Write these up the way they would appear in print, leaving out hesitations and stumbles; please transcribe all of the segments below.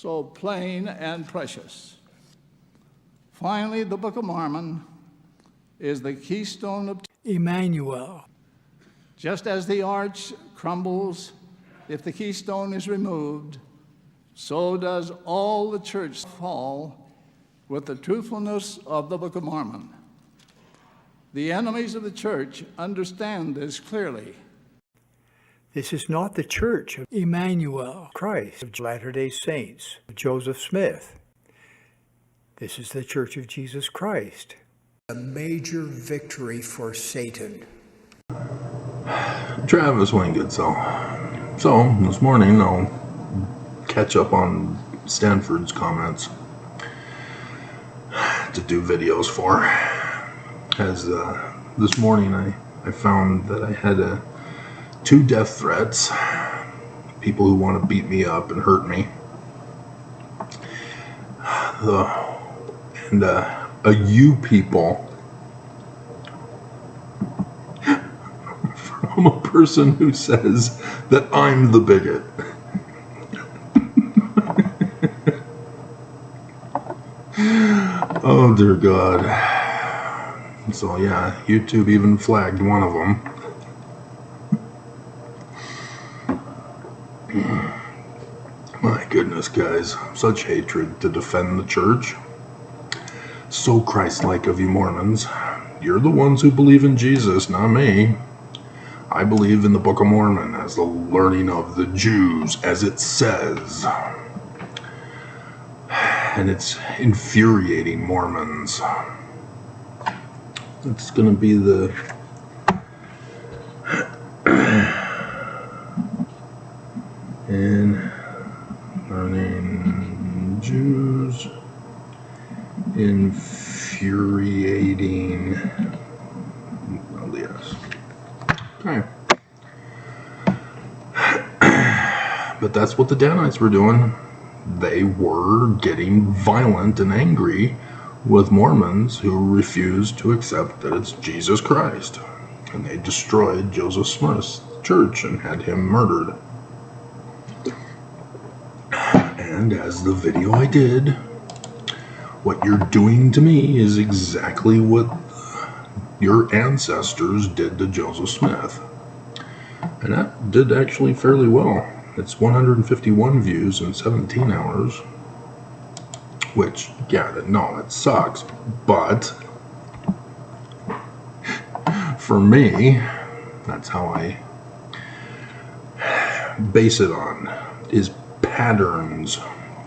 so plain and precious. Finally, the Book of Mormon is the keystone of Emmanuel. Just as the arch crumbles if the keystone is removed, so does all the church fall with the truthfulness of the Book of Mormon. The enemies of the church understand this clearly. This is not the Church of Emmanuel, Christ of Latter-day Saints, of Joseph Smith. This is the Church of Jesus Christ. A major victory for Satan. Travis Wingate, so this morning I'll catch up on Stanford's comments to do videos for. As this morning I found that I had 2 death threats, people who want to beat me up and hurt me, and you people from a person who says that I'm the bigot. Oh dear God. So yeah, YouTube even flagged one of them. My goodness, guys, such hatred to defend the church. So Christ-like of you Mormons. You're the ones who believe in Jesus, not me. I believe in the Book of Mormon as the learning of the Jews, as it says. And it's infuriating Mormons. It's going to be the in learning Jews infuriating LDS. Okay. But that's what the Danites were doing. They were getting violent and angry with Mormons who refused to accept that it's Jesus Christ. And they destroyed Joseph Smith's church and had him murdered. And as the video I did, what you're doing to me is exactly what your ancestors did to Joseph Smith. And that did actually fairly well. It's 151 views in 17 hours. Which, yeah, no, it sucks. But for me, that's how I base it on, is patterns.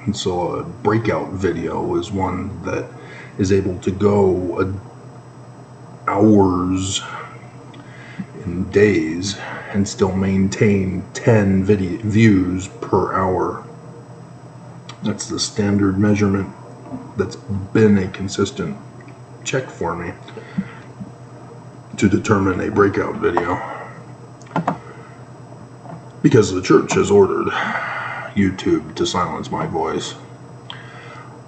And so a breakout video is one that is able to go hours in days and still maintain 10 views per hour. That's the standard measurement that's been a consistent check for me to determine a breakout video. Because the church has ordered YouTube to silence my voice.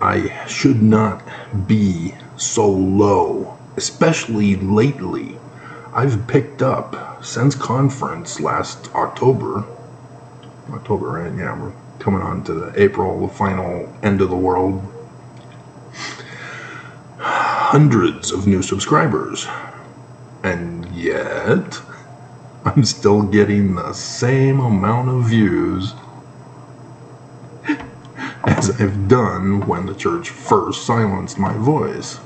I should not be so low, especially lately. I've picked up, since conference last October, right? Yeah, we're coming on to the April, the final end of the world. Hundreds of new subscribers. And yet, I'm still getting the same amount of views as I've done when the church first silenced my voice.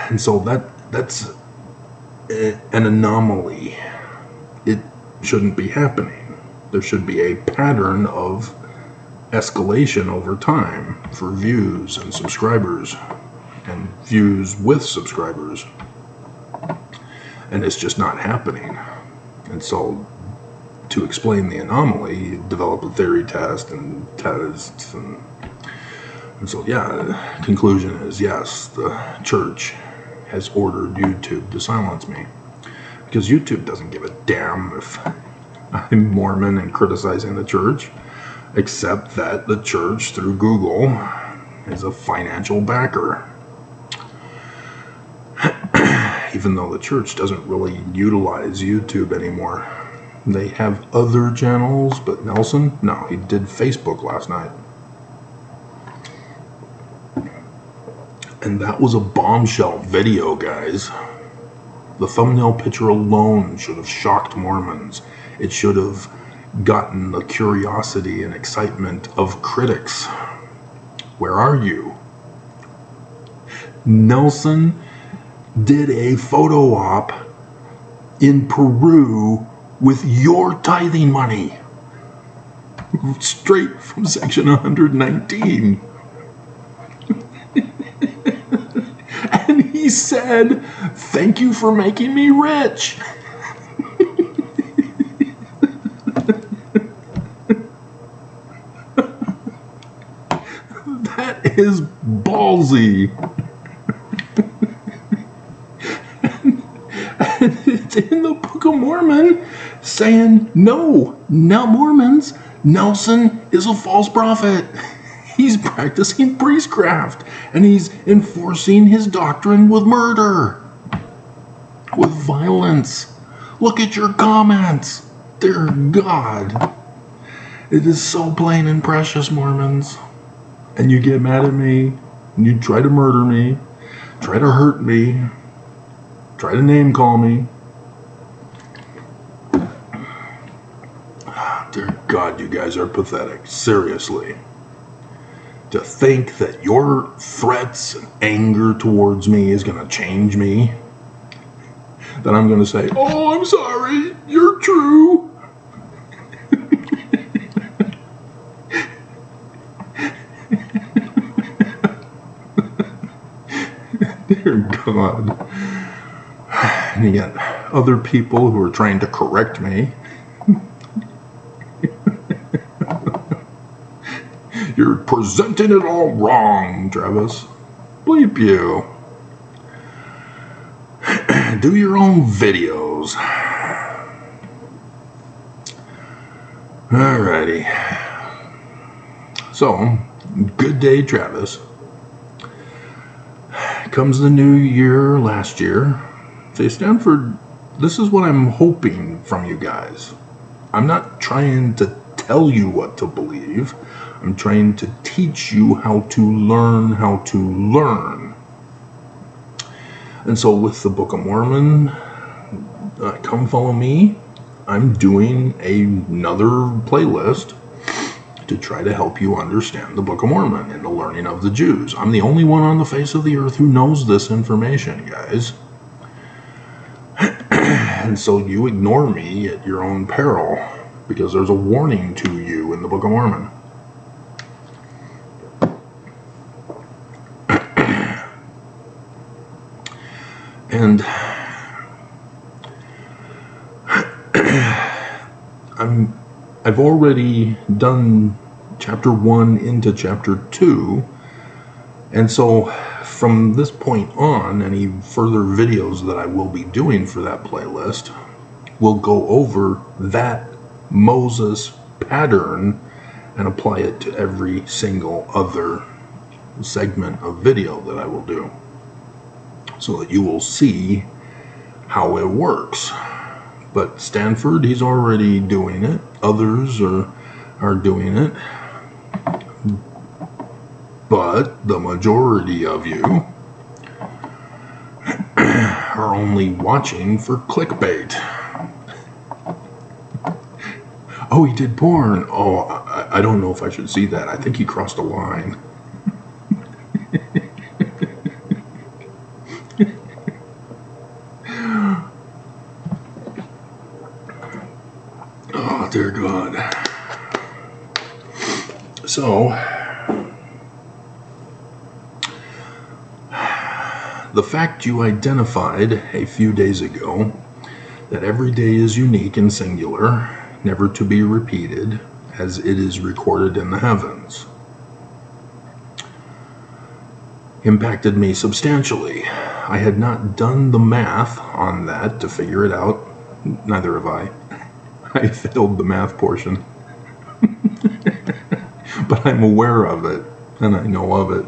And so that's an anomaly. It shouldn't be happening. There should be a pattern of escalation over time for views and subscribers and views with subscribers. And it's just not happening. And so to explain the anomaly, you develop a theory test and tests, and so yeah, the conclusion is yes, the church has ordered YouTube to silence me, because YouTube doesn't give a damn if I'm Mormon and criticizing the church, except that the church through Google is a financial backer. Even though the church doesn't really utilize YouTube anymore. They have other channels, but Nelson, no, he did Facebook last night. And that was a bombshell video, guys. The thumbnail picture alone should have shocked Mormons. It should have gotten the curiosity and excitement of critics. Where are you? Nelson did a photo op in Peru with your tithing money. Straight from section 119. And he said, "Thank you for making me rich." That is ballsy. And it's in the Book of Mormon saying, no, now Mormons, Nelson is a false prophet. He's practicing priestcraft, and he's enforcing his doctrine with murder, with violence. Look at your comments. Dear God. It is so plain and precious, Mormons. And you get mad at me, and you try to murder me, try to hurt me, try to name call me. Dear God, you guys are pathetic. Seriously. To think that your threats and anger towards me is going to change me. That I'm going to say, "Oh, I'm sorry, you're true." Dear God. And you got other people who are trying to correct me. You're presenting it all wrong, Travis. Bleep you. Do your own videos. Alrighty. So, good day, Travis. Comes the new year, last year. Say, Stanford, this is what I'm hoping from you guys. I'm not trying to tell you what to believe. I'm trying to teach you how to learn how to learn. And so with the Book of Mormon, come follow me. I'm doing another playlist to try to help you understand the Book of Mormon and the learning of the Jews. I'm the only one on the face of the earth who knows this information, guys. And so you ignore me at your own peril, because there's a warning to you in the Book of Mormon. And I've already done chapter 1 into chapter 2, and so from this point on, any further videos that I will be doing for that playlist will go over that Moses pattern and apply it to every single other segment of video that I will do, so that you will see how it works. But Stanford, he's already doing it. Others are doing it. But the majority of you are only watching for clickbait. Oh, he did porn. Oh, I don't know if I should see that. I think he crossed a line. Oh, dear God. So, the fact you identified a few days ago that every day is unique and singular, never to be repeated, as it is recorded in the heavens, impacted me substantially. I had not done the math on that to figure it out. Neither have I. I failed the math portion. But I'm aware of it, and I know of it.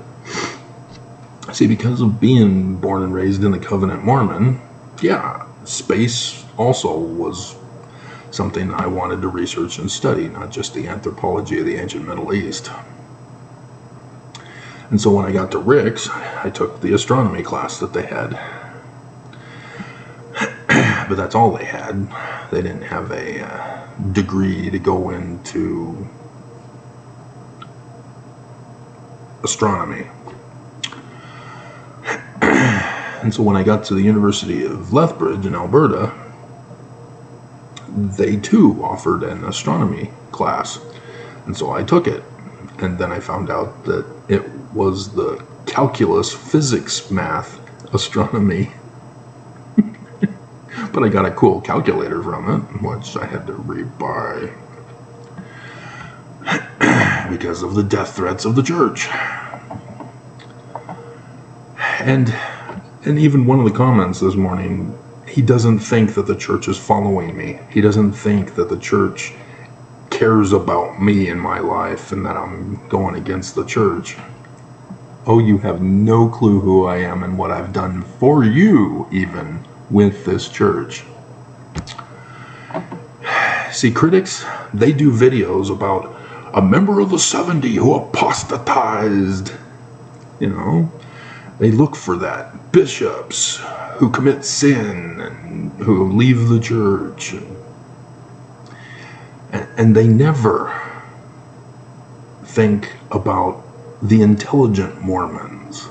See, because of being born and raised in the Covenant Mormon, yeah, space also was something I wanted to research and study, not just the anthropology of the ancient Middle East. And so when I got to Rick's, I took the astronomy class that they had. But that's all they had. They didn't have a degree to go into astronomy. And so when I got to the University of Lethbridge in Alberta, they too offered an astronomy class. And so I took it. And then I found out that it was the calculus, physics, math, astronomy. But I got a cool calculator from it, which I had to rebuy because of the death threats of the church. And even one of the comments this morning, he doesn't think that the church is following me. He doesn't think that the church cares about me in my life and that I'm going against the church. Oh, you have no clue who I am and what I've done for you, even with this church. See, critics, they do videos about a member of the 70 who apostatized. You know, they look for that. Bishops who commit sin and who leave the church. And they never think about the intelligent Mormons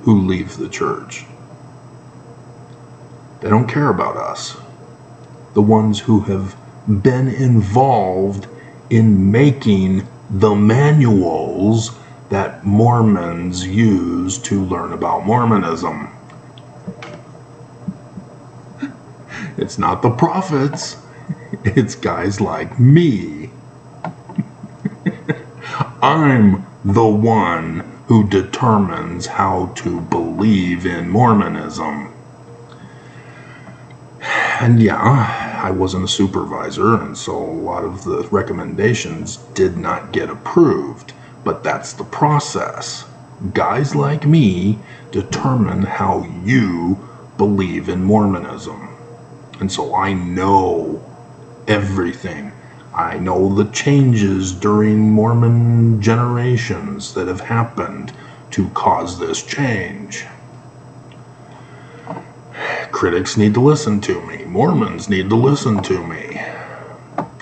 who leave the church. They don't care about us. The ones who have been involved in making the manuals that Mormons use to learn about Mormonism. It's not the prophets. It's guys like me. I'm the one who determines how to believe in Mormonism. And yeah, I wasn't a supervisor, and so a lot of the recommendations did not get approved. But that's the process. Guys like me determine how you believe in Mormonism. And so I know everything. I know the changes during Mormon generations that have happened to cause this change. Critics need to listen to me. Mormons need to listen to me.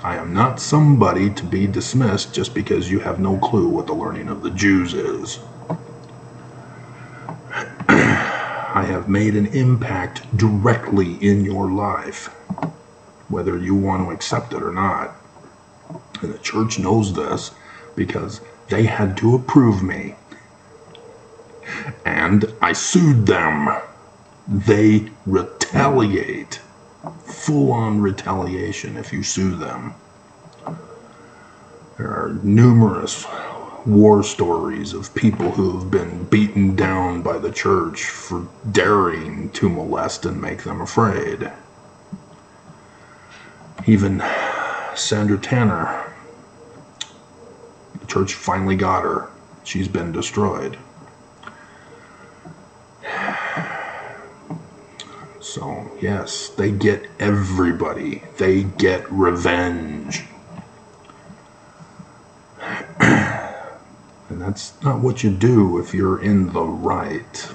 I am not somebody to be dismissed just because you have no clue what the learning of the Jews is. I have made an impact directly in your life, whether you want to accept it or not. And the church knows this because they had to approve me. And I sued them. They retaliate. Full-on retaliation if you sue them. There are numerous war stories of people who have been beaten down by the church for daring to molest and make them afraid. Even Sandra Tanner, the church finally got her. She's been destroyed. So, yes, they get everybody. They get revenge. And that's not what you do if you're in the right.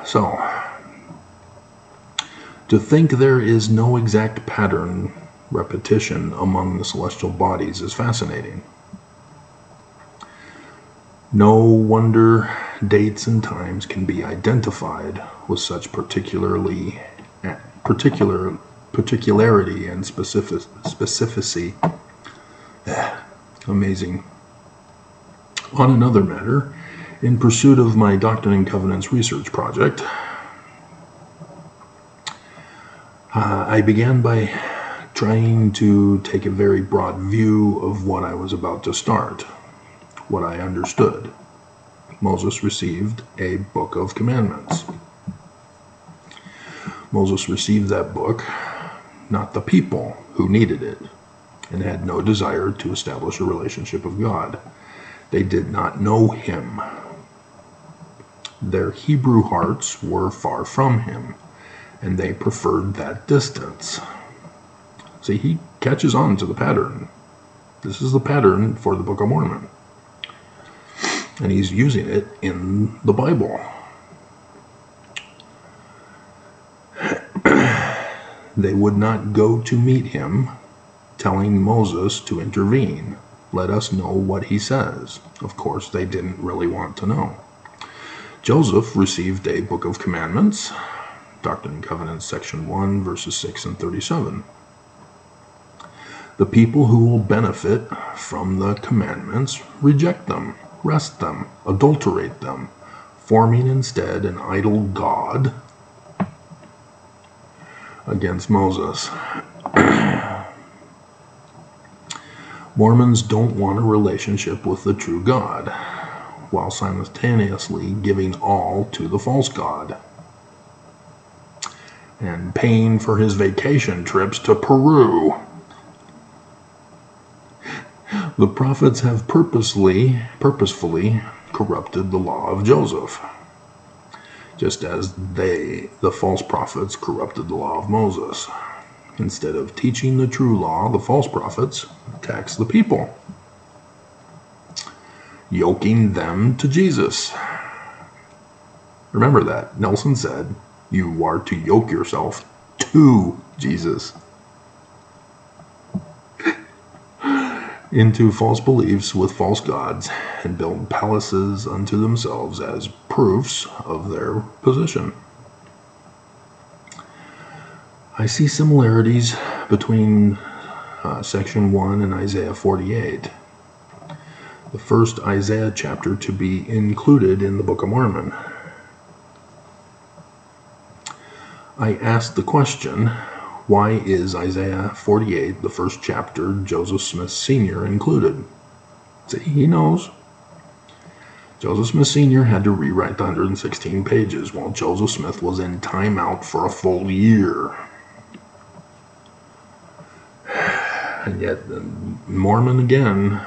So, to think there is no exact pattern repetition among the celestial bodies is fascinating. No wonder dates and times can be identified with such particularity and specificity. Amazing. On another matter, in pursuit of my Doctrine and Covenants research project, I began by trying to take a very broad view of what I was about to start, what I understood. Moses received a book of commandments. Moses received that book, not the people who needed it and had no desire to establish a relationship with God. They did not know him. Their Hebrew hearts were far from him, and they preferred that distance. See, he catches on to the pattern. This is the pattern for the Book of Mormon. And he's using it in the Bible. They would not go to meet him, telling Moses to intervene. Let us know what he says. Of course, they didn't really want to know. Joseph received a Book of Commandments, Doctrine and Covenants, section 1, verses 6 and 37. The people who will benefit from the commandments reject them, wrest them, adulterate them, forming instead an idol god against Moses. Mormons don't want a relationship with the true God, while simultaneously giving all to the false god and paying for his vacation trips to Peru. The prophets have purposefully corrupted the law of Joseph, just as the false prophets, corrupted the law of Moses. Instead of teaching the true law, the false prophets tax the people, yoking them to Jesus. Remember that. Nelson said, you are to yoke yourself to Jesus. Into false beliefs with false gods, and build palaces unto themselves as proofs of their position. I see similarities between section 1 and Isaiah 48, the first Isaiah chapter to be included in the Book of Mormon. I asked the question, why is Isaiah 48, the first chapter, Joseph Smith Sr. included? See, he knows. Joseph Smith Sr. had to rewrite the 116 pages, while Joseph Smith was in timeout for a full year. And yet, the Mormon again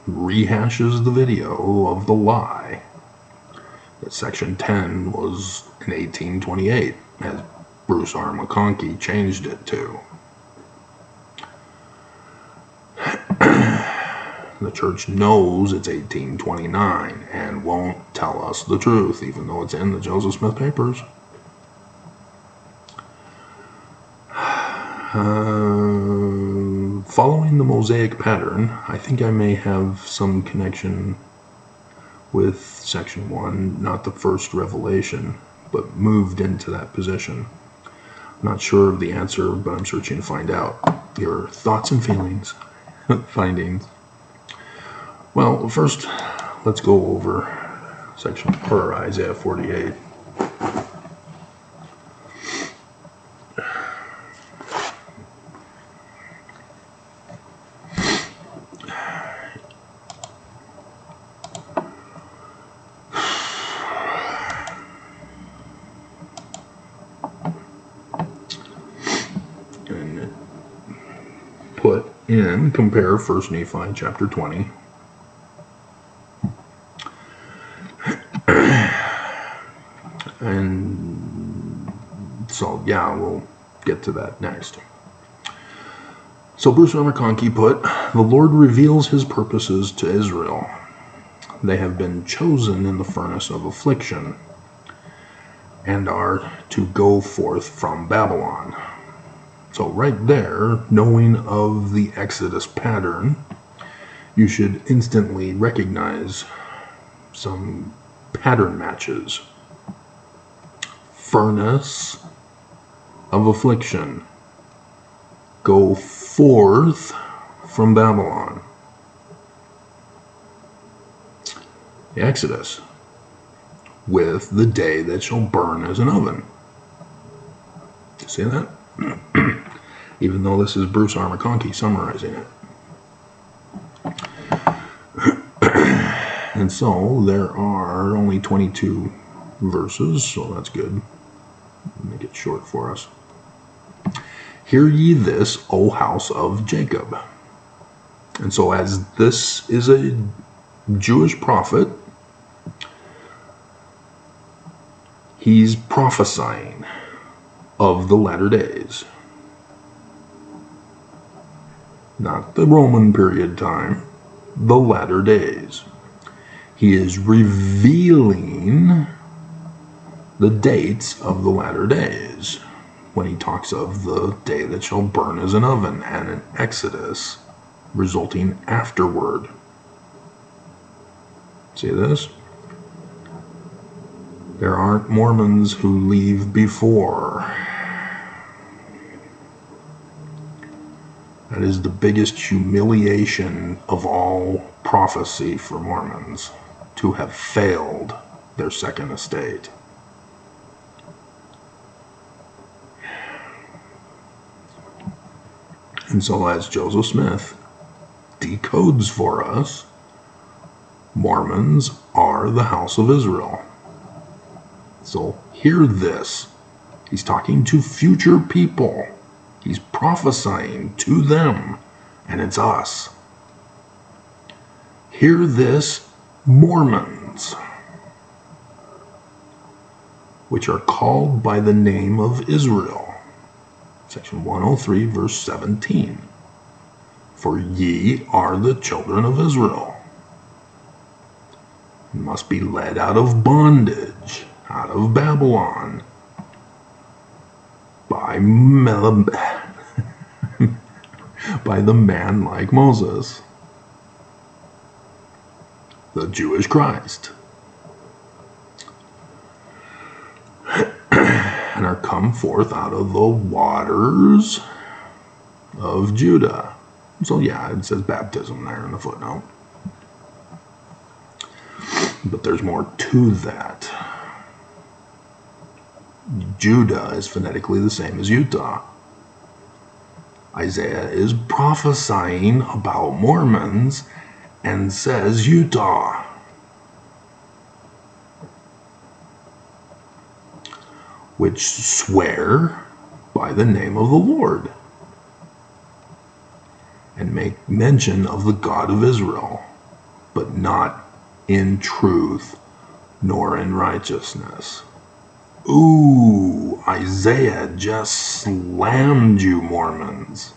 rehashes the video of the lie that section 10 was in 1828, as Bruce R. McConkie changed it to. The church knows it's 1829 and won't tell us the truth, even though it's in the Joseph Smith papers. Following the Mosaic pattern, I think I may have some connection with section 1, not the first revelation, but moved into that position. Not sure of the answer, but I'm searching to find out. Your thoughts and feelings, findings. Well, first, let's go over Isaiah 48. Compare 1 Nephi chapter 20. And so, yeah, we'll get to that next. So Bruce R. McConkie put, the Lord reveals his purposes to Israel. They have been chosen in the furnace of affliction and are to go forth from Babylon. So right there, knowing of the Exodus pattern, you should instantly recognize some pattern matches. Furnace of affliction. Go forth from Babylon. The Exodus. With the day that shall burn as an oven. See that? Even though this is Bruce R. McConkie summarizing it. And so there are only 22 verses, so that's good. Make it short for us. Hear ye this, O house of Jacob. And so as this is a Jewish prophet, he's prophesying of the latter days. Not the Roman period time, the latter days. He is revealing the dates of the latter days when he talks of the day that shall burn as an oven and an exodus resulting afterward. See this? There aren't Mormons who leave before. That is the biggest humiliation of all prophecy for Mormons, to have failed their second estate. And so as Joseph Smith decodes for us, Mormons are the house of Israel. So hear this. He's talking to future people. He's prophesying to them, and it's us. Hear this, Mormons, which are called by the name of Israel. Section 103, verse 17. For ye are the children of Israel, and must be led out of bondage, out of Babylon, by the man like Moses, the Jewish Christ, and are come forth out of the waters of Judah. So yeah, it says baptism there in the footnote. But there's more to that. Judah is phonetically the same as Utah. Isaiah is prophesying about Mormons and says Utah. Which swear by the name of the Lord and make mention of the God of Israel, but not in truth nor in righteousness. Ooh, Isaiah just slammed you, Mormons.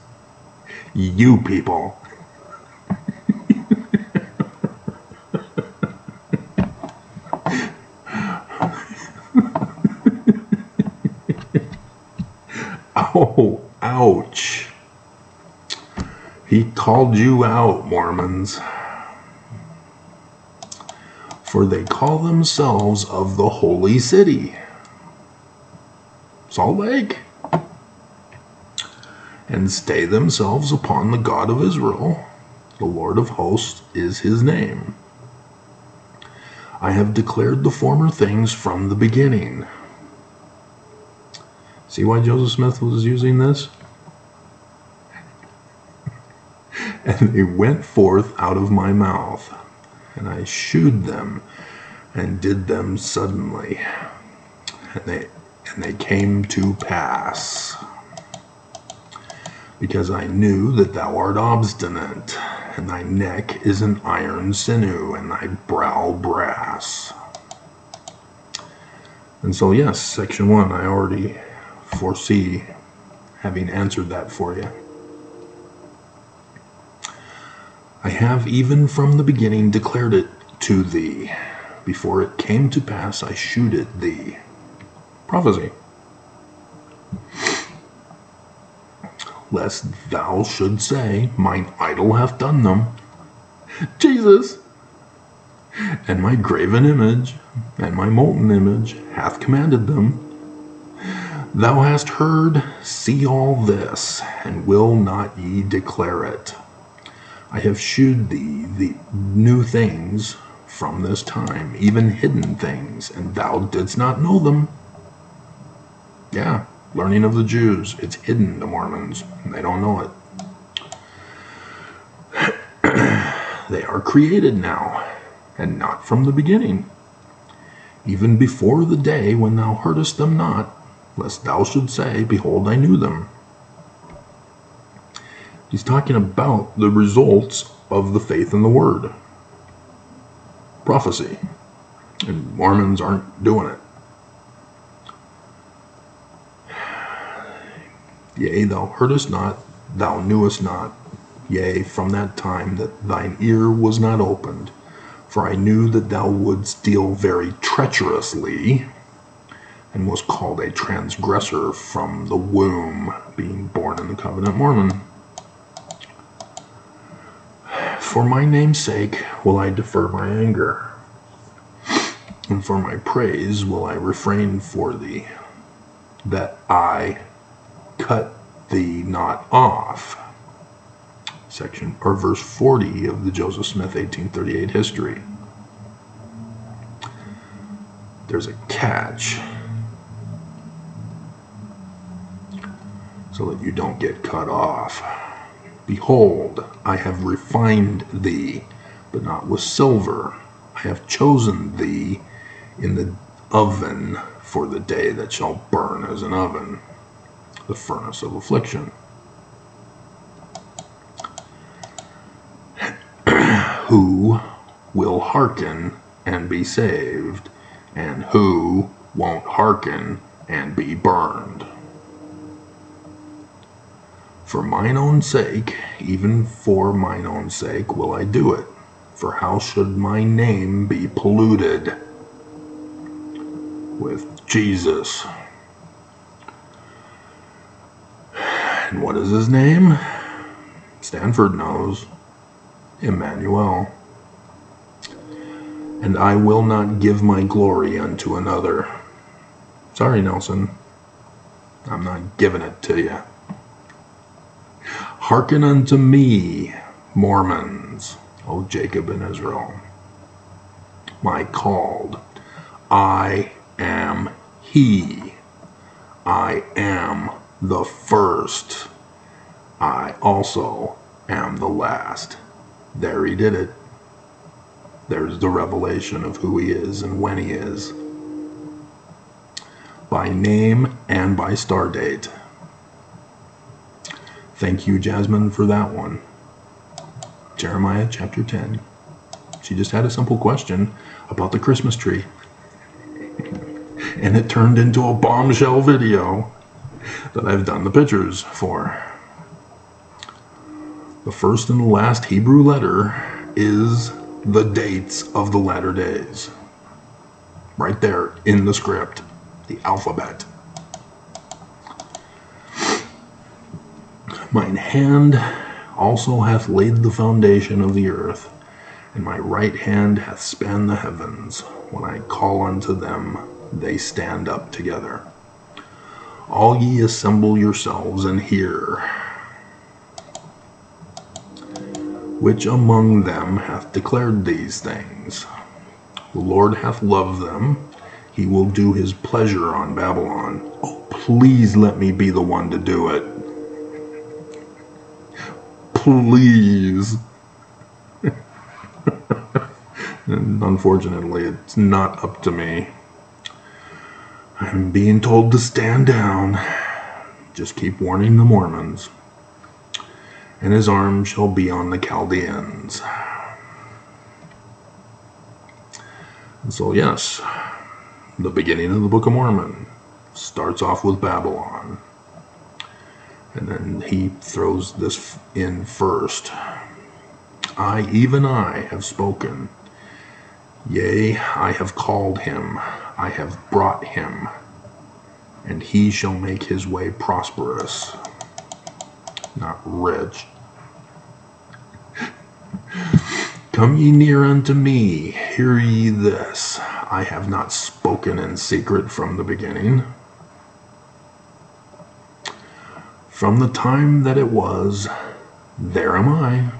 You people. Oh, ouch. He called you out, Mormons. For they call themselves of the holy city, Salt Lake, and stay themselves upon the God of Israel. The Lord of hosts is his name. I have declared the former things from the beginning. See why Joseph Smith was using this? And they went forth out of my mouth, and I shewed them, and did them suddenly. And they came to pass. Because I knew that thou art obstinate, and thy neck is an iron sinew, and thy brow brass. And so yes, section 1, I already foresee having answered that for you. I have even from the beginning declared it to thee. Before it came to pass, I shewed it thee. Prophecy. Lest thou should say, mine idol hath done them. Jesus! And my graven image, and my molten image, hath commanded them. Thou hast heard, see all this, and will not ye declare it? I have shewed thee the new things from this time, even hidden things, and thou didst not know them. Yeah, learning of the Jews. It's hidden to Mormons. They don't know it. They are created now, and not from the beginning. Even before the day when thou heardest them not, lest thou should say, behold, I knew them. He's talking about the results of the faith in the Word. Prophecy. And Mormons aren't doing it. Yea, thou heardest not, thou knewest not. Yea, from that time that thine ear was not opened. For I knew that thou wouldst deal very treacherously, and was called a transgressor from the womb, being born in the covenant Mormon. For my name's sake will I defer my anger, and for my praise will I refrain for thee, that I cut thee not off. Verse 40 of the Joseph Smith 1838 history. There's a catch, so that you don't get cut off. Behold, I have refined thee, but not with silver. I have chosen thee in the oven for the day that shall burn as an oven, the furnace of affliction. Who will hearken and be saved, and who won't hearken and be burned? For mine own sake, even for mine own sake, will I do it. For how should my name be polluted with Jesus? And what is his name? Stanford knows. Emmanuel. And I will not give my glory unto another. Sorry, Nelson. I'm not giving it to you. Hearken unto me, Mormons, O Jacob and Israel, my called. I am he. I am the first. I also am the last. There he did it. There's the revelation of who he is and when he is. By name and by star date. Thank you, Jasmine, for that one. Jeremiah chapter 10. She just had a simple question about the Christmas tree. And it turned into a bombshell video that I've done the pictures for. The first and the last Hebrew letter is the dates of the latter days. Right there in the script, the alphabet. Mine hand also hath laid the foundation of the earth, and my right hand hath spanned the heavens. When I call unto them, they stand up together. All ye assemble yourselves and hear. Which among them hath declared these things? The Lord hath loved them. He will do his pleasure on Babylon. Oh, please let me be the one to do it. Please. And unfortunately, it's not up to me. I'm being told to stand down. Just keep warning the Mormons. And his arm shall be on the Chaldeans. And so, yes, the beginning of the Book of Mormon starts off with Babylon. And then he throws this in first. I, even I, have spoken. Yea, I have called him. I have brought him. And he shall make his way prosperous, not rich. Come ye near unto me, hear ye this. I have not spoken in secret from the beginning. From the time that it was, there am I.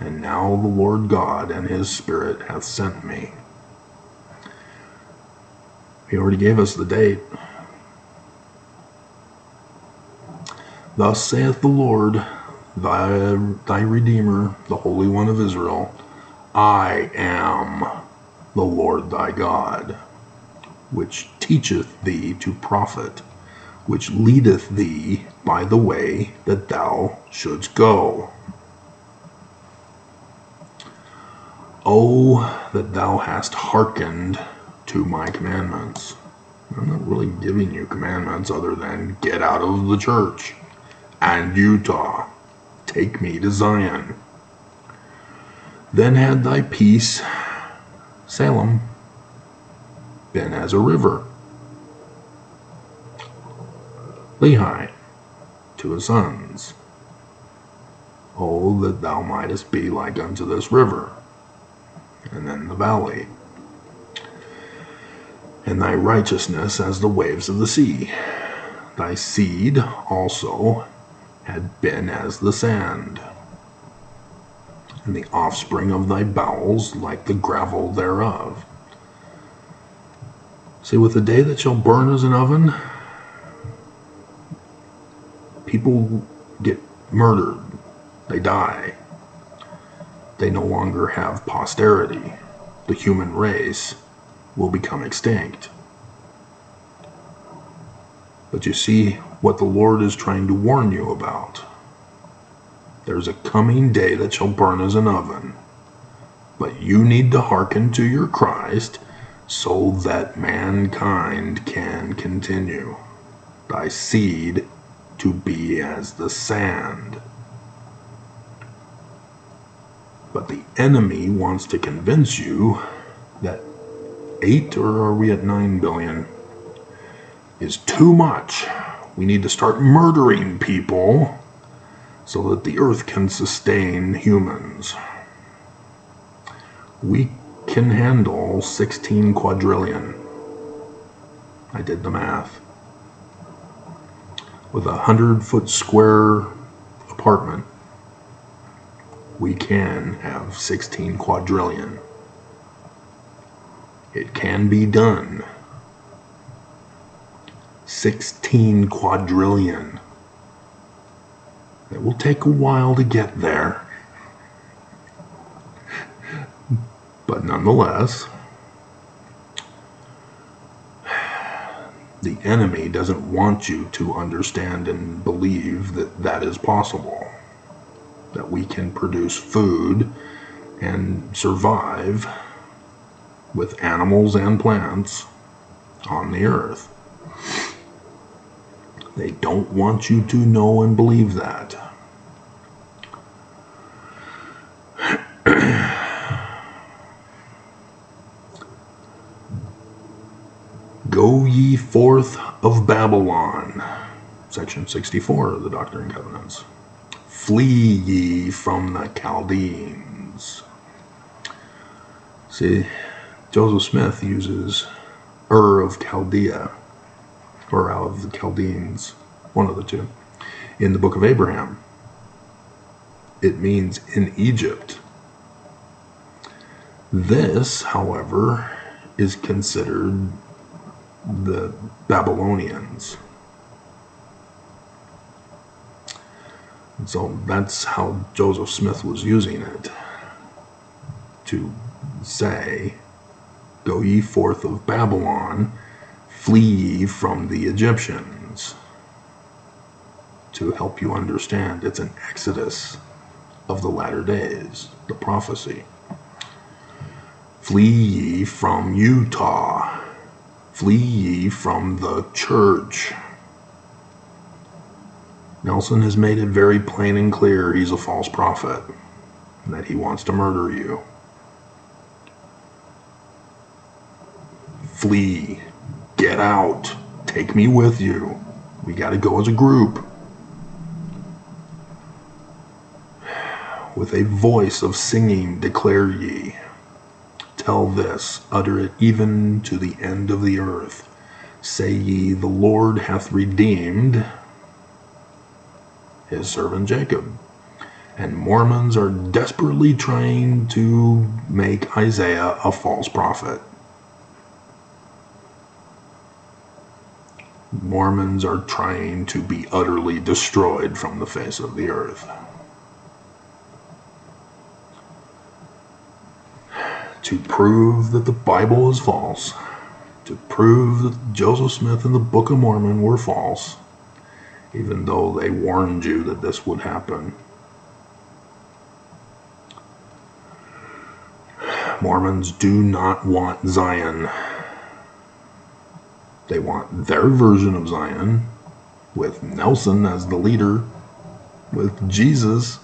And now the Lord God and his Spirit hath sent me. He already gave us the date. Thus saith the Lord, thy Redeemer, the Holy One of Israel, I am the Lord thy God, which teacheth thee to profit, which leadeth thee by the way that thou shouldst go. Oh, that thou hast hearkened to my commandments. I'm not really giving you commandments other than get out of the church and Utah. Take me to Zion. Then had thy peace, Salem, been as a river. Lehi to his sons. Oh, that thou mightest be like unto this river. And then the valley. And thy righteousness as the waves of the sea. Thy seed also had been as the sand, and the offspring of thy bowels like the gravel thereof. See, with the day that shall burn as an oven, people get murdered. They die. They no longer have posterity. The human race will become extinct. But you see what the Lord is trying to warn you about. There's a coming day that shall burn as an oven. But you need to hearken to your Christ so that mankind can continue. Thy seed to be as the sand. But the enemy wants to convince you that 8, or are we at 9 billion, is too much. We need to start murdering people so that the earth can sustain humans. We can handle 16 quadrillion. I did the math. With a 100-foot square apartment, we can have 16 quadrillion. It can be done. 16 quadrillion. It will take a while to get there. But nonetheless, the enemy doesn't want you to understand and believe that that is possible. That we can produce food and survive with animals and plants on the earth. They don't want you to know and believe that. Go ye forth of Babylon. Section 64 of the Doctrine and Covenants. Flee ye from the Chaldeans. See, Joseph Smith uses Ur of Chaldea, or out of the Chaldeans, one of the two, in the book of Abraham. It means in Egypt. This, however, is considered the Babylonians. And so that's how Joseph Smith was using it, to say, go ye forth of Babylon, flee ye from the Egyptians, to help you understand it's an exodus of the latter days, the prophecy. Flee ye from Utah, flee ye from the church. Nelson has made it very plain and clear he's a false prophet, and that he wants to murder you. Flee. Get out. Take me with you. We got to go as a group. With a voice of singing declare ye. Tell this, utter it even to the end of the earth. Say ye, the Lord hath redeemed his servant Jacob. And Mormons are desperately trying to make Isaiah a false prophet. Mormons are trying to be utterly destroyed from the face of the earth. To prove that the Bible is false, to prove that Joseph Smith and the Book of Mormon were false, even though they warned you that this would happen. Mormons do not want Zion. They want their version of Zion, with Nelson as the leader, with Jesus.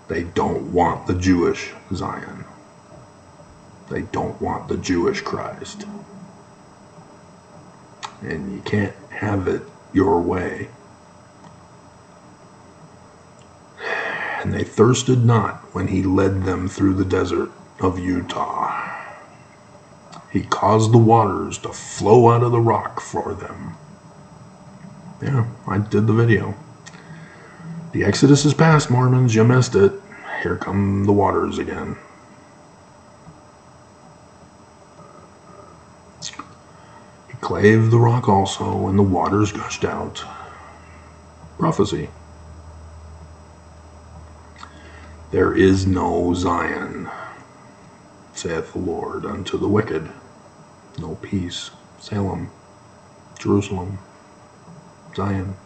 They don't want the Jewish Zion. They don't want the Jewish Christ. And you can't have it your way. And they thirsted not when he led them through the desert of Utah. He caused the waters to flow out of the rock for them. Yeah, I did the video. The Exodus is past, Mormons. You missed it. Here come the waters again. He clave the rock also, and the waters gushed out. Prophecy. There is no Zion, saith the Lord unto the wicked. No peace. Salem, Jerusalem, Zion.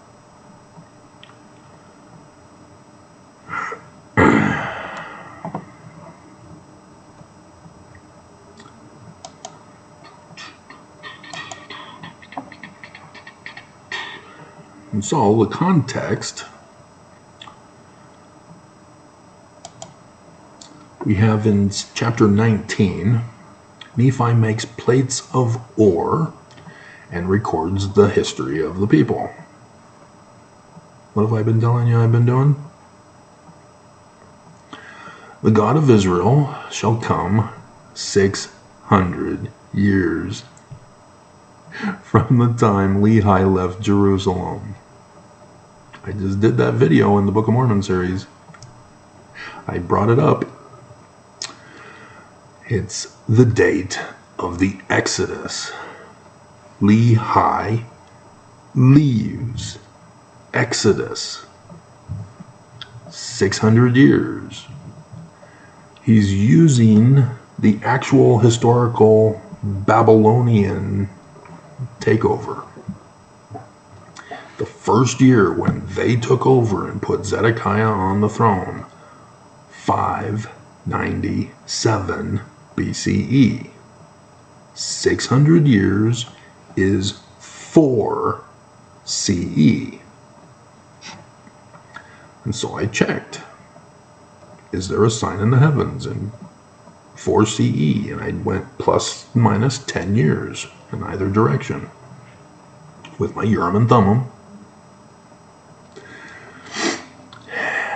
And so the context we have in chapter 19, Nephi makes plates of ore and records the history of the people. What have I been telling you I've been doing? The God of Israel shall come 600 years from the time Lehi left Jerusalem. I just did that video in the Book of Mormon series. I brought it up. It's the date of the Exodus. Lehi leaves. Exodus. 600 years. He's using the actual historical Babylonian takeover. The first year when they took over and put Zedekiah on the throne, 597 BCE. 600 years is 4 CE. And so I checked. Is there a sign in the heavens in 4 CE? And I went plus minus 10 years in either direction with my Urim and Thummim.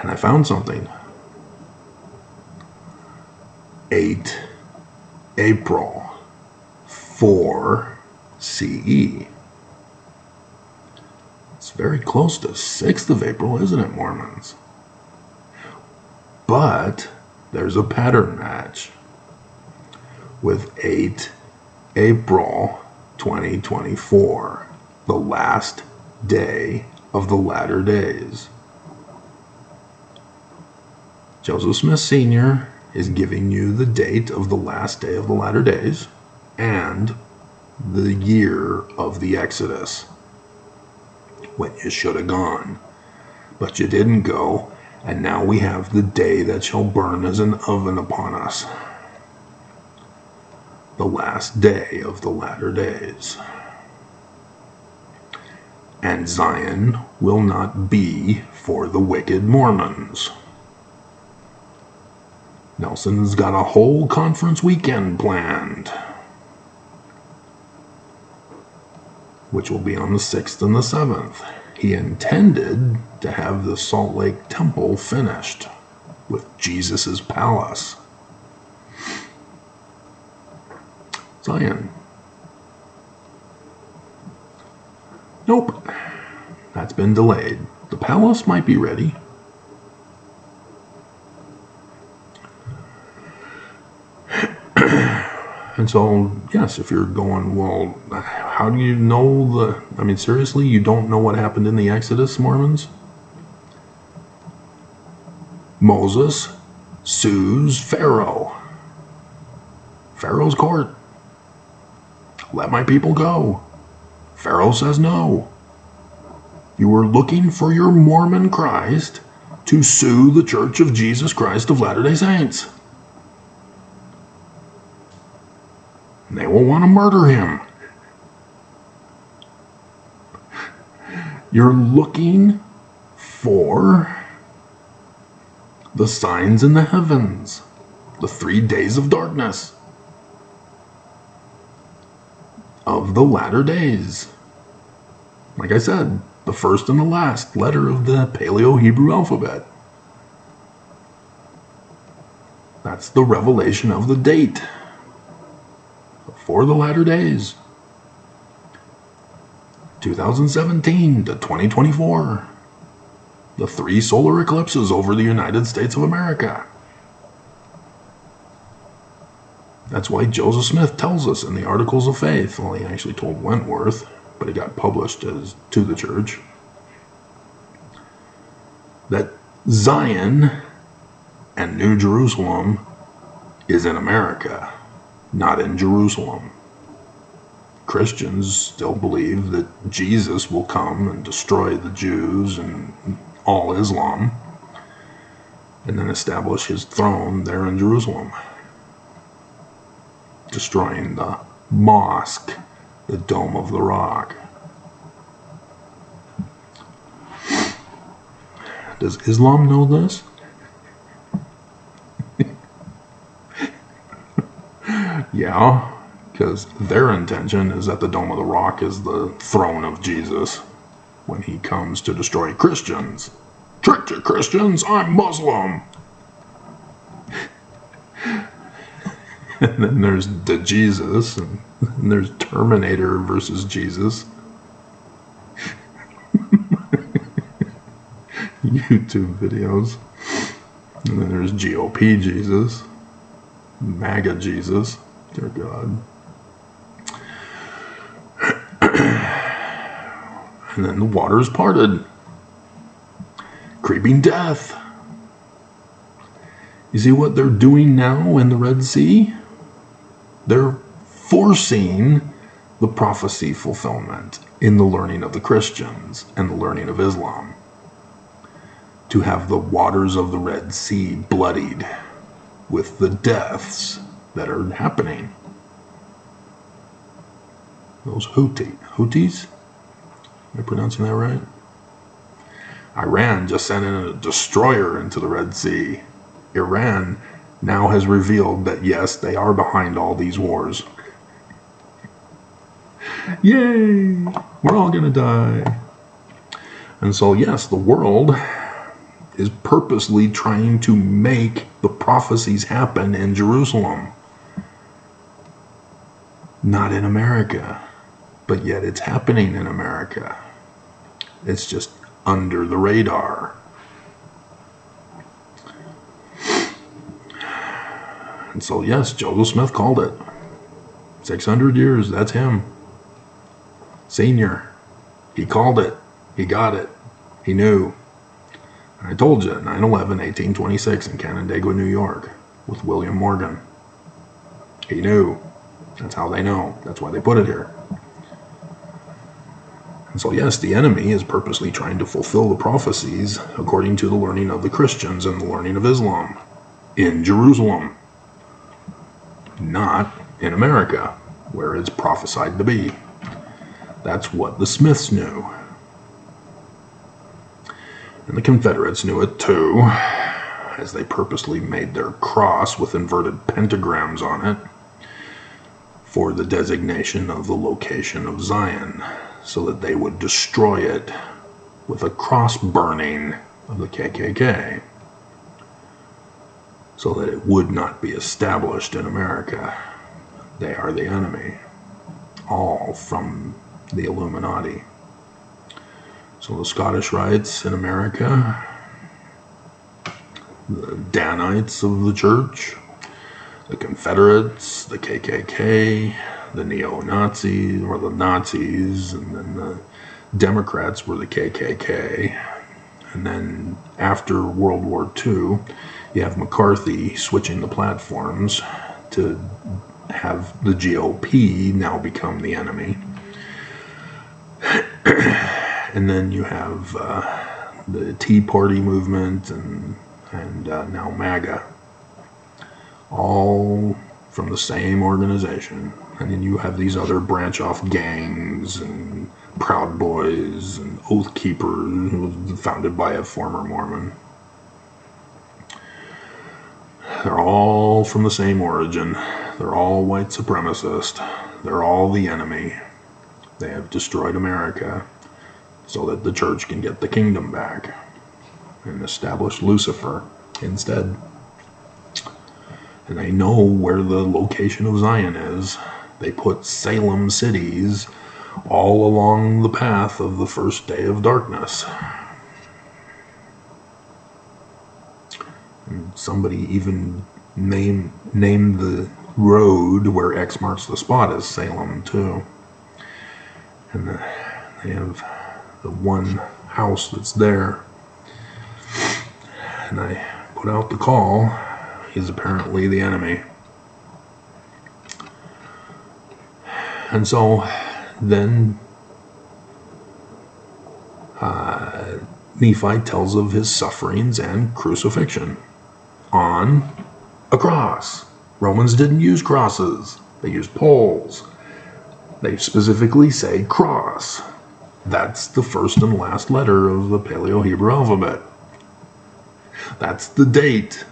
And I found something. 8 April 4 CE. It's very close to 6th of April, isn't it, Mormons? But there's a pattern match with 8 April 2024, the last day of the latter days. Joseph Smith Sr. is giving you the date of the last day of the latter days and the year of the Exodus, when you should have gone, but you didn't go, and now we have the day that shall burn as an oven upon us, the last day of the latter days. And Zion will not be for the wicked Mormons. Nelson's got a whole conference weekend planned, which will be on the 6th and the 7th. He intended to have the Salt Lake Temple finished with Jesus' palace. Zion. Nope. That's been delayed. The palace might be ready. And so, yes, if you're going, well, how do you know seriously, you don't know what happened in the Exodus, Mormons? Moses sues Pharaoh. Pharaoh's court. Let my people go. Pharaoh says no. You were looking for your Mormon Christ to sue the Church of Jesus Christ of Latter-day Saints. They will want to murder him. You're looking for the signs in the heavens, the 3 days of darkness of the latter days. Like I said, the first and the last letter of the Paleo-Hebrew alphabet. That's the revelation of the date for the latter days. 2017 to 2024. The 3 solar eclipses over the United States of America. That's why Joseph Smith tells us in the Articles of Faith, well, he actually told Wentworth, but it got published as to the church, that Zion and New Jerusalem is in America, not in Jerusalem. Christians still believe that Jesus will come and destroy the Jews and all Islam, and then establish his throne there in Jerusalem, destroying the mosque, the Dome of the Rock. Does Islam know this? Yeah, because their intention is that the Dome of the Rock is the throne of Jesus when he comes to destroy Christians. Trick you Christians, I'm Muslim. And then there's the Jesus, and there's Terminator versus Jesus. YouTube videos. And then there's GOP Jesus, MAGA Jesus, dear God. And then the waters parted. Creeping death. You see what they're doing now in the Red Sea? They're forcing the prophecy fulfillment in the learning of the Christians and the learning of Islam, to have the waters of the Red Sea bloodied with the deaths that are happening. Those Houthis? Am I pronouncing that right? Iran just sent in a destroyer into the Red Sea. Iran now has revealed that, yes, they are behind all these wars. Yay! We're all gonna die. And so, yes, the world is purposely trying to make the prophecies happen in Jerusalem. Not in America. But yet it's happening in America. It's just under the radar. And so, yes, Joseph Smith called it. 600 years, that's him. Senior. He called it. He got it. He knew. I told you, 9/11, 1826 in Canandaigua, New York, with William Morgan. He knew. That's how they know. That's why they put it here. And so, yes, the enemy is purposely trying to fulfill the prophecies according to the learning of the Christians and the learning of Islam in Jerusalem, not in America, where it's prophesied to be. That's what the Smiths knew. And the Confederates knew it too, as they purposely made their cross with inverted pentagrams on it for the designation of the location of Zion, so that they would destroy it with a cross burning of the KKK, so that it would not be established in America. They are the enemy, all from the Illuminati. So the Scottish Rites in America, the Danites of the church, the Confederates, the KKK, the neo-Nazis, or the Nazis, and then the Democrats were the KKK. And then after World War II, you have McCarthy switching the platforms to have the GOP now become the enemy. And then you have the Tea Party movement and now MAGA, all from the same organization. And then you have these other branch-off gangs and Proud Boys and Oath Keeper, who was founded by a former Mormon. They're all from the same origin. They're all white supremacist. They're all the enemy. They have destroyed America so that the church can get the kingdom back and establish Lucifer instead. And they know where the location of Zion is. They put Salem cities all along the path of the first day of darkness. And somebody even named the road where X marks the spot as Salem too. And they have the one house that's there. And I put out the call. He's apparently the enemy. And so then Nephi tells of his sufferings and crucifixion on a cross. Romans didn't use crosses. They used poles. They specifically say cross. That's the first and last letter of the Paleo-Hebrew alphabet. That's the date,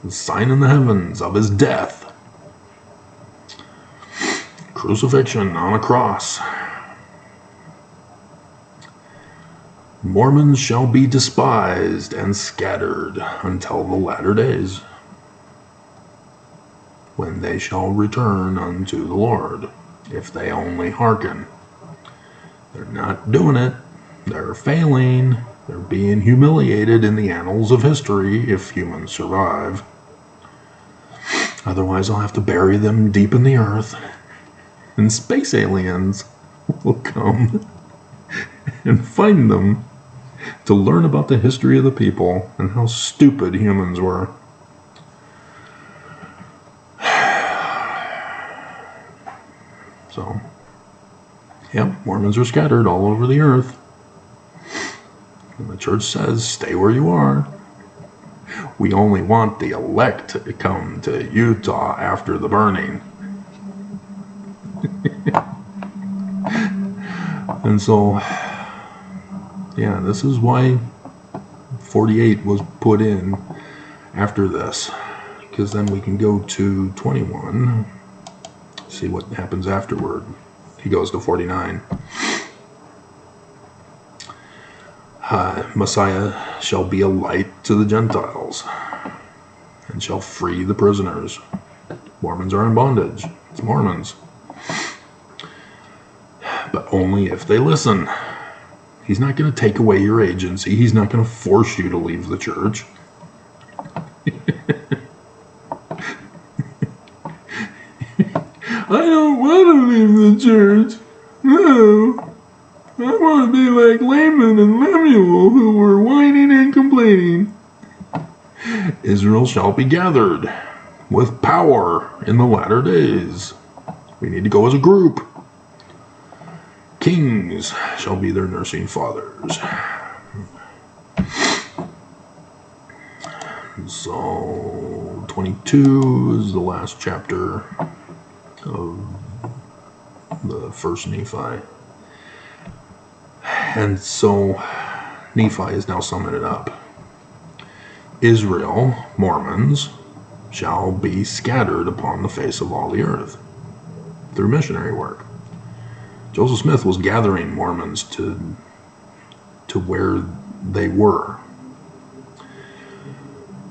the sign in the heavens of his death. Crucifixion on a cross. Mormons shall be despised and scattered until the latter days, when they shall return unto the Lord, if they only hearken. They're not doing it. They're failing. They're being humiliated in the annals of history if humans survive. Otherwise, I'll have to bury them deep in the earth, and space aliens will come and find them to learn about the history of the people and how stupid humans were. So, yep, Mormons are scattered all over the earth. And the church says, stay where you are. We only want the elect to come to Utah after the burning. And so, yeah, this is why 48 was put in after this. Because then we can go to 21, see what happens afterward. He goes to 49. Messiah shall be a light to the Gentiles and shall free the prisoners. Mormons are in bondage. It's Mormons. But only if they listen. He's not going to take away your agency. He's not going to force you to leave the church. I don't want to leave the church. No. I want to be like Laman and Lemuel, who were whining and complaining. Israel shall be gathered with power in the latter days. We need to go as a group. Kings shall be their nursing fathers. So 22 is the last chapter of the first Nephi. And so Nephi is now summing it up. Israel, Mormons, shall be scattered upon the face of all the earth through missionary work. Joseph Smith was gathering Mormons to where they were.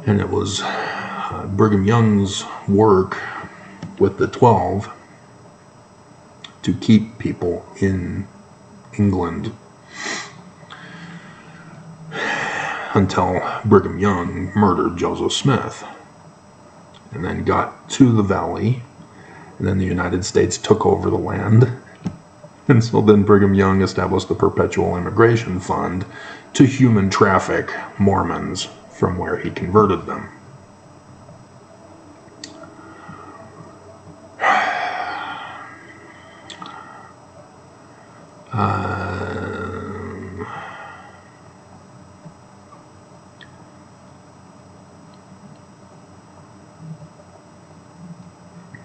And it was Brigham Young's work with the 12 to keep people in England until Brigham Young murdered Joseph Smith and then got to the valley, and then the United States took over the land. And so then Brigham Young established the Perpetual Immigration Fund to human traffic Mormons from where he converted them.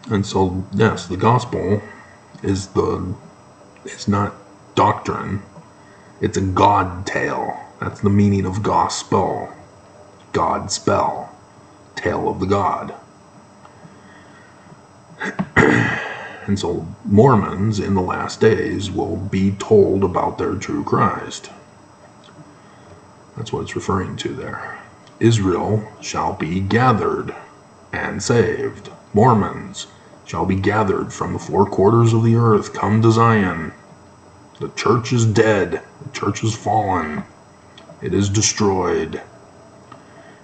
And so, yes, the gospel is not doctrine. It's a God tale. That's the meaning of gospel. God spell. Tale of the God. And so Mormons in the last days will be told about their true Christ. That's what it's referring to there. Israel shall be gathered and saved. Mormons shall be gathered from the four quarters of the earth. Come to Zion. The church is dead. The church is fallen. It is destroyed.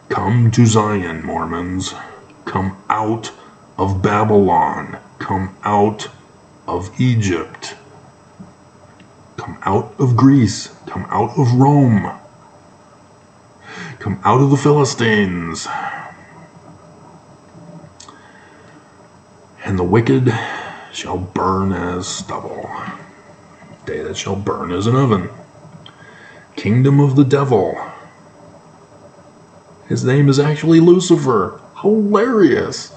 Come to Zion, Mormons. Come out of Babylon. Come out of Egypt. Come out of Greece. Come out of Rome. Come out of the Philistines. And the wicked shall burn as stubble. They that shall burn as an oven. Kingdom of the devil. His name is actually Lucifer. Hilarious.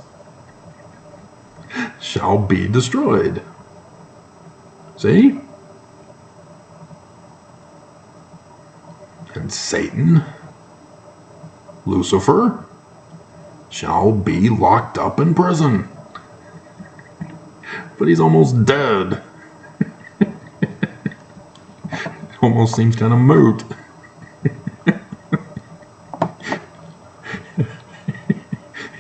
Shall be destroyed. See? And Satan, Lucifer, shall be locked up in prison. But he's almost dead. Almost seems kind of moot.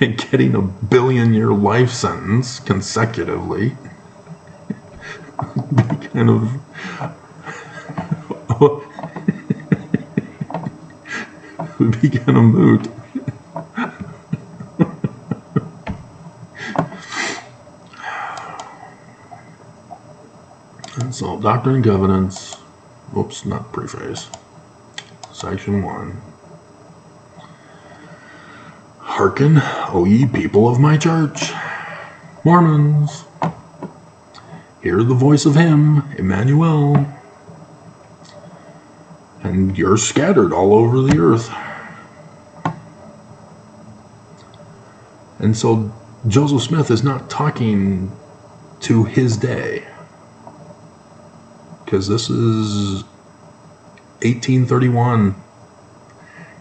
And getting a billion-year life sentence consecutively would be kind of would be kind of moot. And so, Doctrine and Covenants. Oops, not preface. Section 1. Hearken, O ye people of my church, Mormons. Hear the voice of him, Emmanuel. And you're scattered all over the earth. And so Joseph Smith is not talking to his day. Because this is 1831.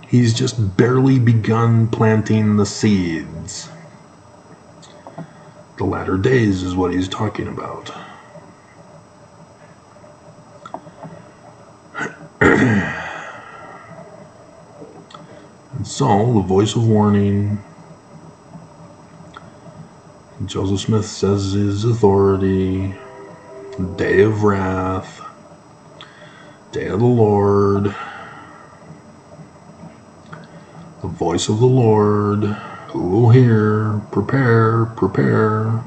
He's just barely begun planting the seeds. The latter days is what he's talking about. And so, the voice of warning. Joseph Smith says his authority. Day of wrath. Day of the Lord. The voice of the Lord, who will hear, prepare, prepare.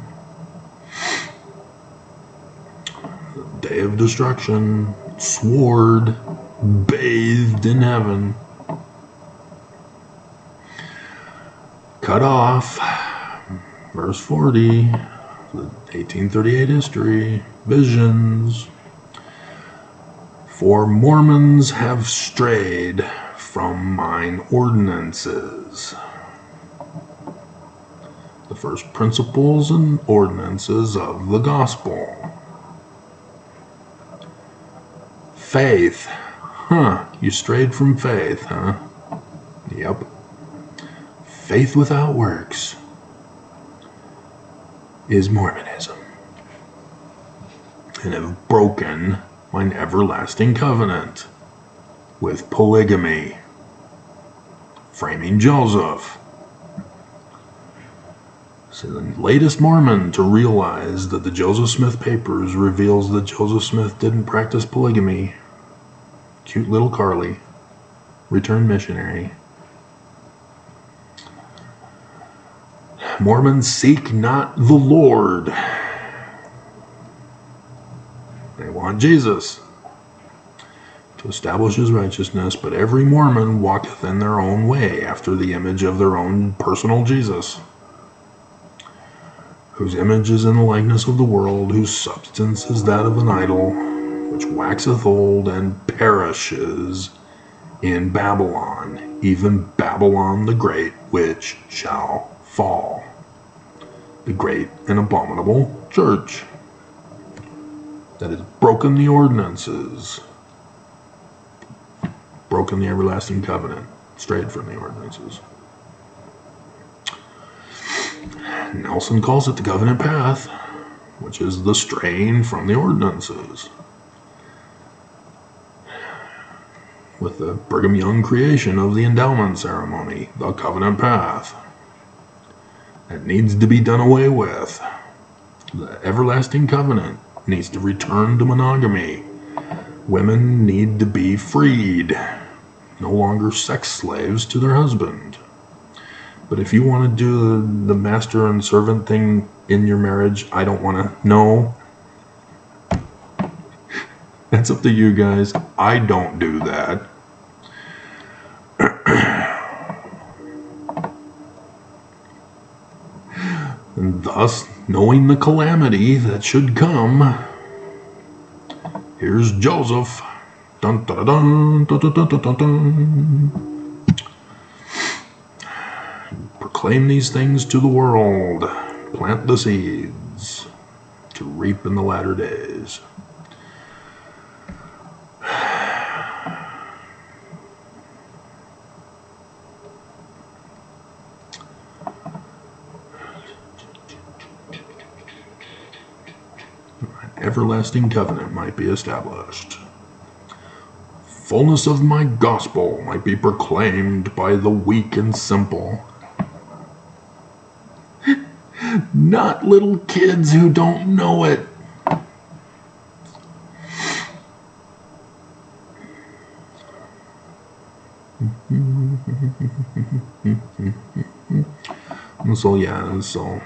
The day of destruction, sword, bathed in heaven. Cut off, verse 40, the 1838 history, visions. For Mormons have strayed from mine ordinances. The first principles and ordinances of the gospel. Faith. You strayed from faith, huh? Yep. Faith without works is Mormonism. And have broken mine everlasting covenant with polygamy. Framing Joseph. So the latest Mormon to realize that the Joseph Smith papers reveals that Joseph Smith didn't practice polygamy. Cute little Carly. Returned missionary. Mormons seek not the Lord. They want Jesus to establish his righteousness, but every Mormon walketh in their own way after the image of their own personal Jesus, whose image is in the likeness of the world, whose substance is that of an idol, which waxeth old and perishes in Babylon, even Babylon the Great, which shall fall. The great and abominable church. that has broken the ordinances, broken the everlasting covenant, strayed from the ordinances. Nelson calls it the covenant path, which is the straying from the ordinances. With the Brigham Young creation of the endowment ceremony, the covenant path. It needs to be done away with. The everlasting covenant needs to return to monogamy. Women need to be freed, no longer sex slaves to their husband. But if you want to do the master and servant thing in your marriage, I don't want to know. That's up to you guys. I don't do that. And thus, knowing the calamity that should come, here's Joseph. Dun, dun, dun, dun, dun, dun, dun, dun. Proclaim these things to the world. Plant the seeds to reap in the latter days. Everlasting covenant might be established. Fullness of my gospel might be proclaimed by the weak and simple. Not little kids who don't know it. So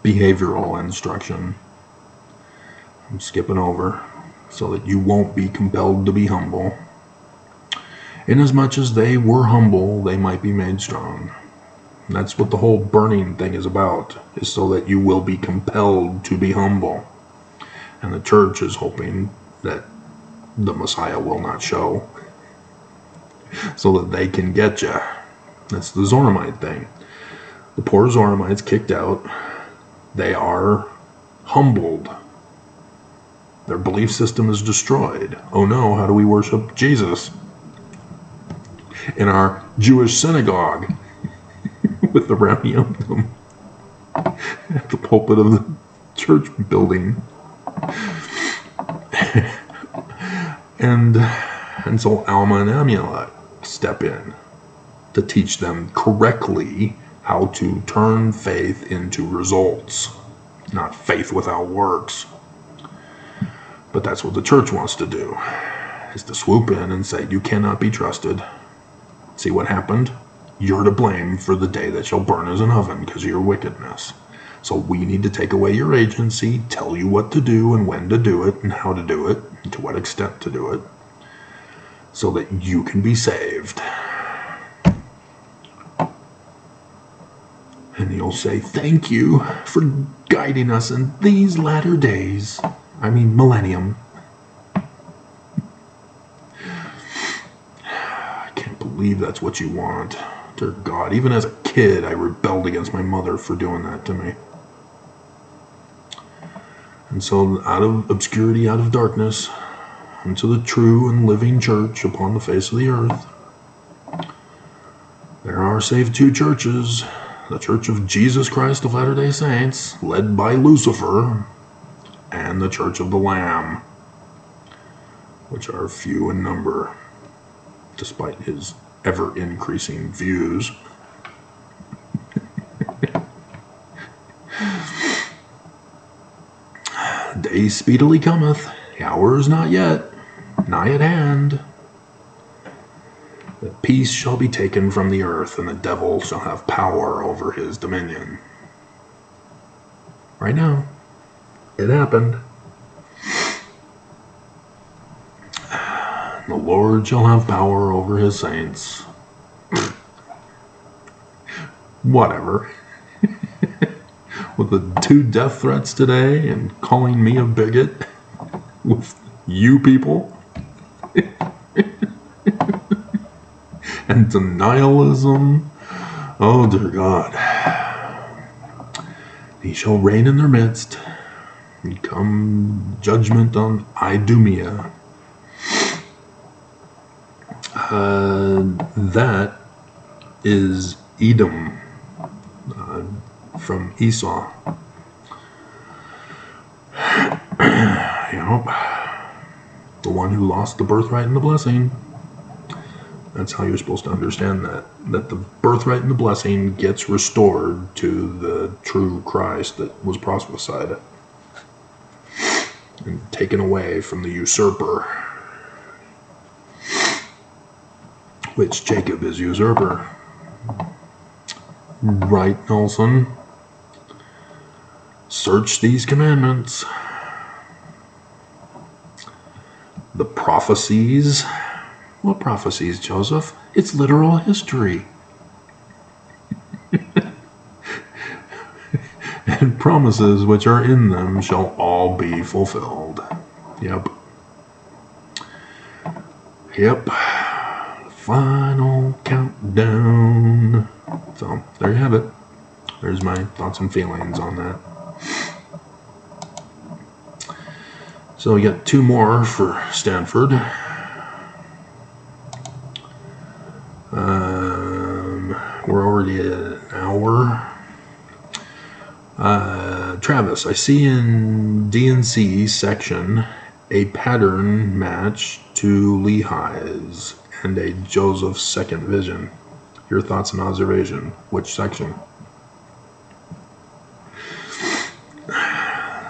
behavioral instruction. I'm skipping over so that you won't be compelled to be humble. Inasmuch as they were humble, they might be made strong. And that's what the whole burning thing is about, is so that you will be compelled to be humble. And the church is hoping that the Messiah will not show, so that they can get you. That's the Zoramite thing. The poor Zoramites kicked out. They are humbled. Their belief system is destroyed. Oh no, how do we worship Jesus? In our Jewish synagogue with the ramyumptum at the pulpit of the church building. and so Alma and Amulet step in to teach them correctly how to turn faith into results, not faith without works. But that's what the church wants to do, is to swoop in and say, you cannot be trusted. See what happened? You're to blame for the day that shall burn as an oven because of your wickedness. So we need to take away your agency, tell you what to do and when to do it and how to do it and to what extent to do it, so that you can be saved. And you'll say, thank you for guiding us in these latter days. I mean, millennium. I can't believe that's what you want. Dear God, even as a kid, I rebelled against my mother for doing that to me. And so out of obscurity, out of darkness, into the true and living church upon the face of the earth, there are save two churches. The Church of Jesus Christ of Latter-day Saints, led by Lucifer, and the Church of the Lamb, which are few in number, despite his ever-increasing views. Day speedily cometh, the hour is not yet, nigh at hand. The peace shall be taken from the earth, and the devil shall have power over his dominion. Right now, it happened. The Lord shall have power over his saints. Whatever. With the 2 death threats today and calling me a bigot with you people. And denialism. Oh, dear God. He shall reign in their midst. come judgment on Idumea. That is Edom, from Esau. Yep. The one who lost the birthright and the blessing. That's how you're supposed to understand that. That the birthright and the blessing gets restored to the true Christ that was prophesied. And taken away from the usurper. Which Jacob is usurper. Right, Nelson? Search these commandments. The prophecies. What prophecies, Joseph? It's literal history. And promises which are in them shall all be fulfilled. Yep. Final countdown. So, there you have it. There's my thoughts and feelings on that. So we got 2 more for Stanford. We're already at an hour. Travis, I see in D&C section a pattern match to Lehi's and a Joseph's second vision. Your thoughts and observation. Which section?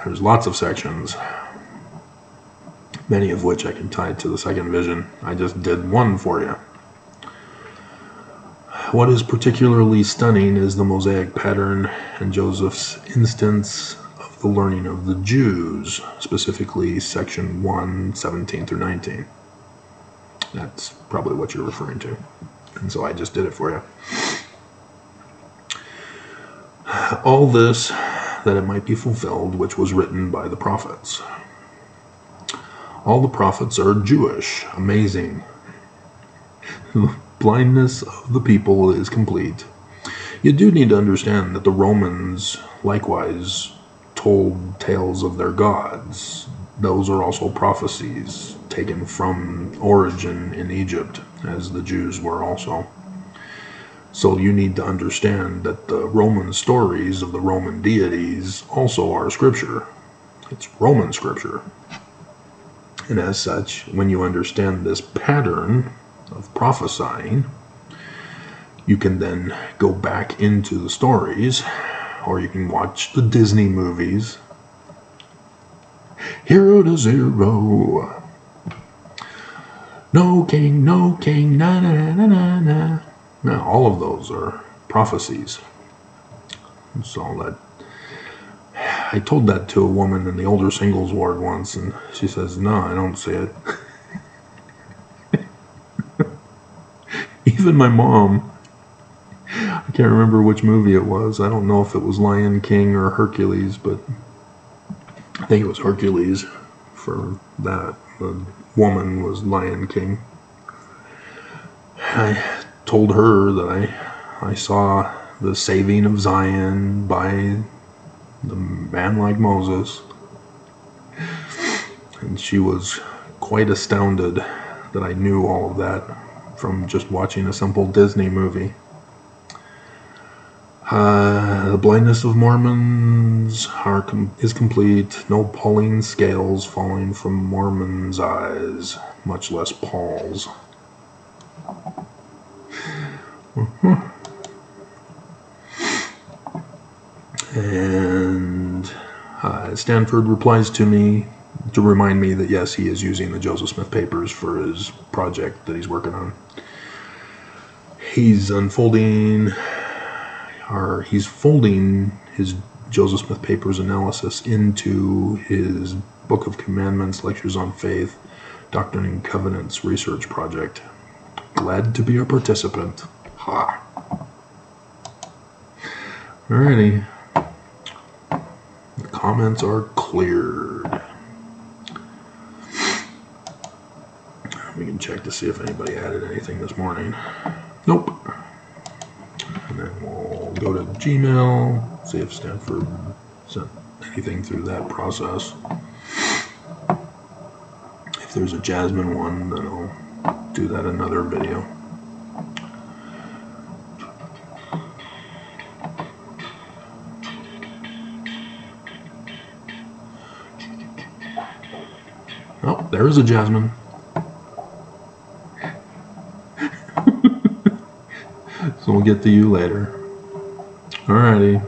There's lots of sections, many of which I can tie to the second vision. I just did one for you. What is particularly stunning is the Mosaic pattern and Joseph's instance of the learning of the Jews, specifically section 1, 17 through 19. That's probably what you're referring to. And so I just did it for you. All this, that it might be fulfilled, which was written by the prophets. All the prophets are Jewish. Amazing. The blindness of the people is complete. You do need to understand that the Romans likewise told tales of their gods. Those are also prophecies taken from origin in Egypt, as the Jews were also. So you need to understand that the Roman stories of the Roman deities also are scripture. It's Roman scripture. And as such, when you understand this pattern of prophesying, you can then go back into the stories, or you can watch the Disney movies. Hero to zero. No king, na na na na na. Now, all of those are prophecies. So that I told that to a woman in the older singles ward once, and she says, "No, I don't see it." Even my mom, I can't remember which movie it was. I don't know if it was Lion King or Hercules, but I think it was Hercules for that. The woman was Lion King. I told her that I saw the saving of Zion by the man like Moses. And she was quite astounded that I knew all of that from just watching a simple Disney movie. The blindness of Mormons is complete. No Pauline scales falling from Mormons' eyes, much less Paul's. And Stanford replies to me to remind me that yes, he is using the Joseph Smith papers for his project that he's working on. He's folding his Joseph Smith papers analysis into his Book of Commandments, Lectures on Faith, Doctrine and Covenants research project. Glad to be a participant. Ha! Alrighty. The comments are cleared. We can check to see if anybody added anything this morning. Nope. And then we'll go to Gmail, see if Stanford sent anything through that process. If there's a jasmine one, then I'll do that in another video. Oh, there is a jasmine. So we'll get to you later. Alrighty.